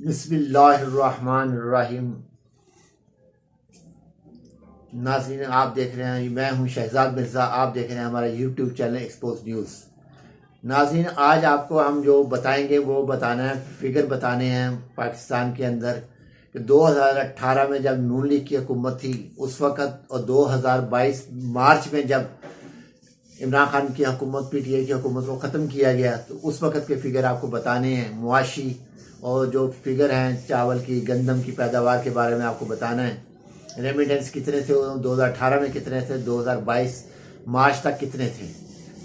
बिस्मिल्लाहिर्रहमानिर्रहीम। नाज़रीन, आप देख रहे हैं, मैं हूं शहजाद मिर्ज़ा। आप देख रहे हैं हमारा यूट्यूब चैनल एक्सपोज न्यूज़। नाज़रीन, आज आपको हम जो बताएंगे वो बताना है, फिगर बताने हैं पाकिस्तान के अंदर कि 2018 में जब नून लीग की हुकूमत थी उस वक़्त, और 2022 मार्च में जब इमरान खान की हुकूमत, पीटीआई की हुकूमत को ख़त्म किया गया, तो उस वक़्त के फिगर आपको बताने हैं। मुआशी और जो फिगर हैं चावल की, गंदम की पैदावार के बारे में आपको बताना है। रेमिटेंस कितने थे 2018 में, कितने थे 2022 मार्च तक कितने थे।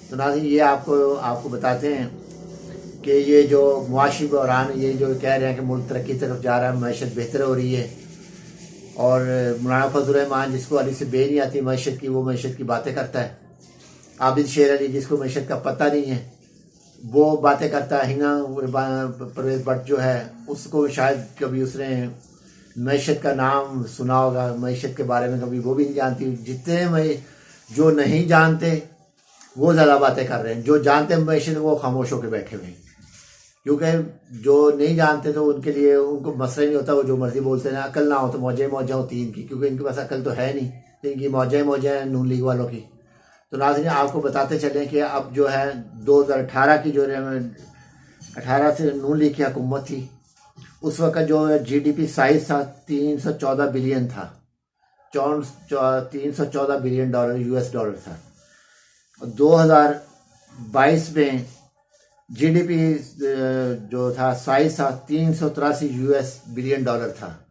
तो नाज़रीन, ये आपको बताते हैं कि ये जो मुआशी बहरान, ये जो कह रहे हैं कि मुल्क तरक्की की तरफ जा रहा है, मैशत बेहतर हो रही है, और मौलाना फजल रहमान जिसको अली से बे नहीं आती मैशत की, वो मैशत की बातें करता है। आबिद शेर अली जिसको मैशत का पता नहीं है वो बातें करता है। हिंगा परवेज भट्ट जो है उसको शायद कभी उसने मैशत का नाम सुना होगा, मैशत के बारे में कभी वो भी नहीं जानती। जितने मैं जो नहीं जानते वो ज़्यादा बातें कर रहे हैं, जो जानते हैं मैशत वो खामोश होकर बैठे हुए हैं। क्योंकि जो नहीं जानते तो उनके लिए उनको मसला नहीं होता, वो जो मर्जी बोलते हैं। अकल ना हो तो मौजें होती इनकी, क्योंकि इनके पास अकल तो है नहीं, तो इनकी मौजें हैं नून लीग वालों की। तो नाज़रीन, आपको बताते चले कि अब जो है 2018 की जो 18 से नून लीग की हुकूमत थी उस वक्त जो जीडीपी साइज था 314 बिलियन था। 314 बिलियन डॉलर यूएस डॉलर था। और 2022 में जीडीपी जो था साइज था 383 यूएस बिलियन डॉलर था।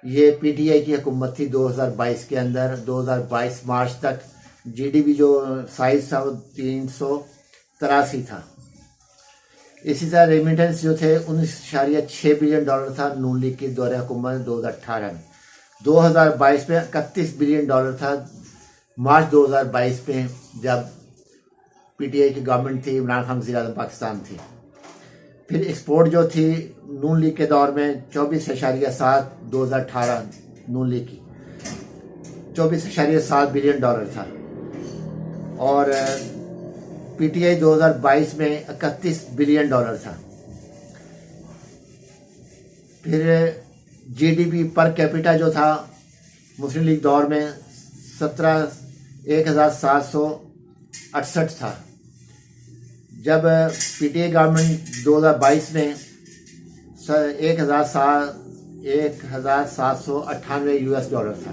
ये पीटीआई की हुकूमत थी 2022 के अंदर। 2022 मार्च तक जीडीपी जो साइज था वो 383 था। इसी तरह रेमिटेंस जो थे 19.6 बिलियन डॉलर था नून लीग की दौरे हुकूमत 2018 में। 2022 में 31 बिलियन डॉलर था मार्च 2022 में, जब पीटीआई की गवर्नमेंट थी, इमरान खान वज़ीर आज़म पाकिस्तान थी। फिर एक्सपोर्ट जो थी नून लीग के दौर में 24.7, 2018 नून लीग की 24.7 बिलियन डॉलर था। और पीटीआई 2022 में 31 बिलियन डॉलर था। फिर जीडीपी पर कैपिटा जो था मुस्लिम लीग दौर में 1768 था। जब पीटीआई गवर्नमेंट 2022 में 1798 यूएस डॉलर था।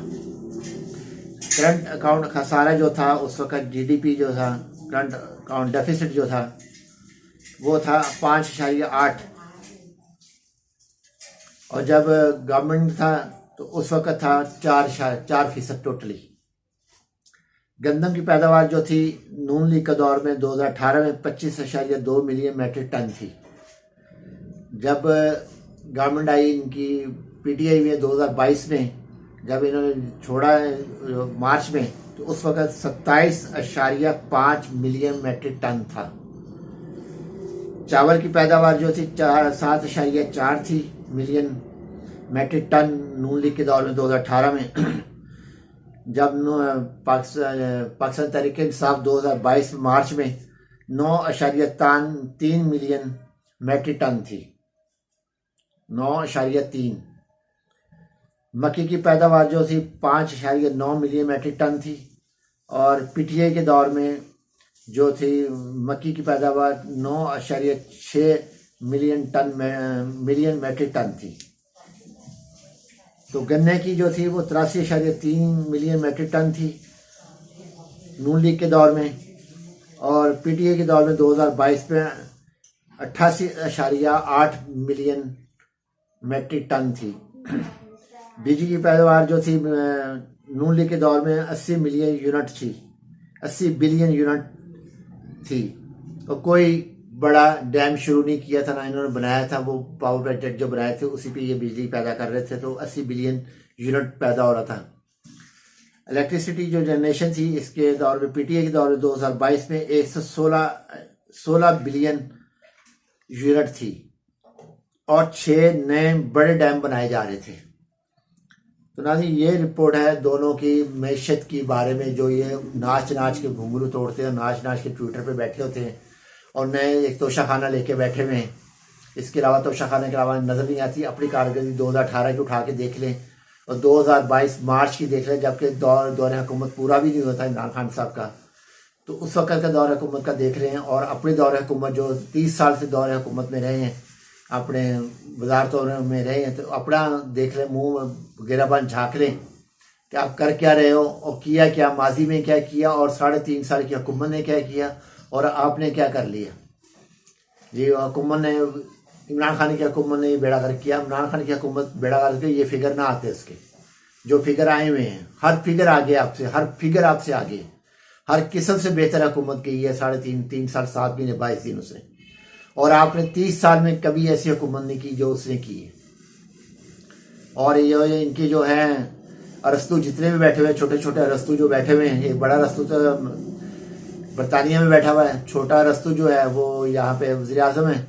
करंट अकाउंट खसारा जो था उस वक्त, जीडीपी जो था, करंट अकाउंट डेफिसिट जो था वो था 5.8। और जब गवर्नमेंट था तो उस वक्त था 4% टोटली। गंदम की पैदावार जो थी नून लीग के दौर में 2018 में 25.2 मिलियन मैट्रिक टन थी। जब गवर्नमेंट आई इनकी पीटीआई में 2022 में, जब इन्होंने छोड़ा मार्च में, तो उस वक्त 27.5 मिलियन मैट्रिक टन था। चावल की पैदावार जो थी 7.4 थी मिलियन मैट्रिक टन नून लीग के दौर में 2018 में। जब पाकिस्तान तहरीक इंसाफ 2022 मार्च में 9.3 मिलियन मैट्रिक टन थी। 9.3। मक्की की पैदावार जो थी 5.9 मिलियन मैट्रिक टन थी। और पीटीआई के दौर में जो थी मक्की की पैदावार 9.6 मिलियन मैट्रिक टन थी। तो गन्ने की जो थी वो 83.3 मिलियन मैट्रिक टन थी नून लीग के दौर में। और पीटीआई के दौर में 2022 में 88.8 मिलियन मैट्रिक टन थी। बिजली की पैदावार जो थी नून लीग के दौर में 80 मिलियन यूनिट थी, 80 बिलियन यूनिट थी। और कोई बड़ा डैम शुरू नहीं किया था, ना इन्होंने बनाया था। वो पावर प्रोजेक्ट जो बनाए थे उसी पे ये बिजली पैदा कर रहे थे, तो 80 बिलियन यूनिट पैदा हो रहा था। इलेक्ट्रिसिटी जो जनरेशन थी इसके दौर में, पीटीआई के दौर में 2022 में 116 बिलियन यूनिट थी। और 6 नए बड़े डैम बनाए जा रहे थे। तो नाज़रीन, ये रिपोर्ट है दोनों की मैशत की बारे में, जो ये नाच के घुंघरू तोड़ते हैं, नाच के ट्विटर पे बैठे होते हैं और नए एक तोशाखाना लेके बैठे हुए हैं। इसके अलावा तो खाने के अलावा नज़र नहीं आती। अपनी कारकर्दगी 2018 की उठा के देख लें और 2022 मार्च की देख लें, जबकि दौर हुकूमत पूरा भी नहीं होता इमरान खान साहब का, तो उस वक्त का दौर हुकूमत का देख रहे हैं। और अपने दौर हुकूमत जो 30 साल से दौर हुकूमत में रहे हैं, अपने वजारतों में रहे हैं, तो अपना देख लें, मुँह गिराबन झाँक लें कि आप कर क्या रहे हो और किया क्या, माजी में क्या किया और 3.5 साल की हुकूमत ने क्या किया और आपने क्या कर लिया। जी हुकूमत ने, इमरान खान की हुकूमत ने बेड़ा गर्क किया। इमरान खान की हुकूमत बेड़ा गर्क के ये फिगर ना आते उसके, जो फिगर आए हुए हैं, हर फिगर आगे आपसे, हर फिगर आपसे आगे, हर किस्म से बेहतर हुकूमत की है 3.5 साल 7 महीने 22 दिन उसने। और आपने 30 साल में कभी ऐसी हुकूमत नहीं की जो उसने की है। और ये इनके जो हैं अरस्तु जितने भी बैठे हुए, छोटे छोटे अरस्तु जो बैठे हुए हैं, एक बड़ा अरस्तु तो बरतानिया में बैठा हुआ है, छोटा अरस्तु जो है वो यहाँ पे वज़ीर आज़म है,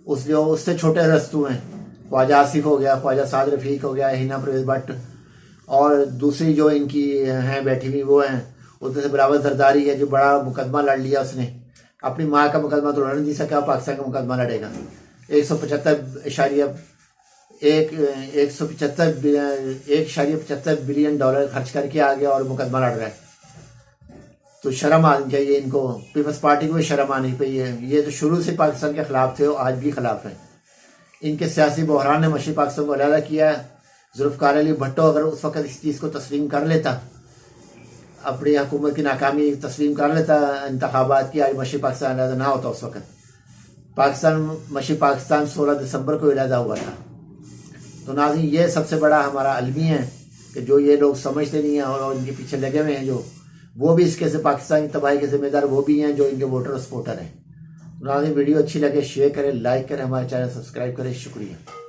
उससे छोटे अरस्तु हैं, ख्वाजा आसिफ हो गया, ख्वाजा साद रफ़ीक हो गया, हिना परवेज़ भट्ट, और दूसरी जो इनकी हैं बैठी हुई वो हैं, उसमें से बराबर जरदारी है जो बड़ा मुकदमा लड़ लिया उसने। अपनी माँ का मुकदमा तो लड़ नहीं सका, पाकिस्तान का मुकदमा लड़ेगा। 1.75 बिलियन डॉलर खर्च करके आ गया और मुकदमा लड़ रहा है। तो शर्म आनी चाहिए इनको, पीपल्स पार्टी को भी शर्म आनी चाहिए। ये तो शुरू से पाकिस्तान के खिलाफ थे और आज भी खिलाफ हैं। इनके सियासी बहरान ने मशरक़ी पाकिस्तान को अलहदा किया है। जुल्फ़िकार अली भट्टो अगर उस वक्त इस चीज़ को तस्लीम कर लेता, अपनी हुकूमत की नाकामी तस्लीम कर लेता इंतखाबात की, आज मशरक़ी पाकिस्तान अलहदा ना होता। उस वक्त मशरक़ी पाकिस्तान 16 दिसंबर को अलहदा हुआ था। तो नाज़रीन, ये सबसे बड़ा हमारा अलमी है कि जो ये लोग समझते नहीं हैं और इनके पीछे लगे हुए हैं, जो वो भी इसके से पाकिस्तान की तबाही के जिम्मेदार वो भी हैं जो इनके वोटर और सपोर्टर हैं। नाज़रीन, वीडियो अच्छी लगे शेयर करें, लाइक करें, हमारे चैनल सब्सक्राइब करें। शुक्रिया।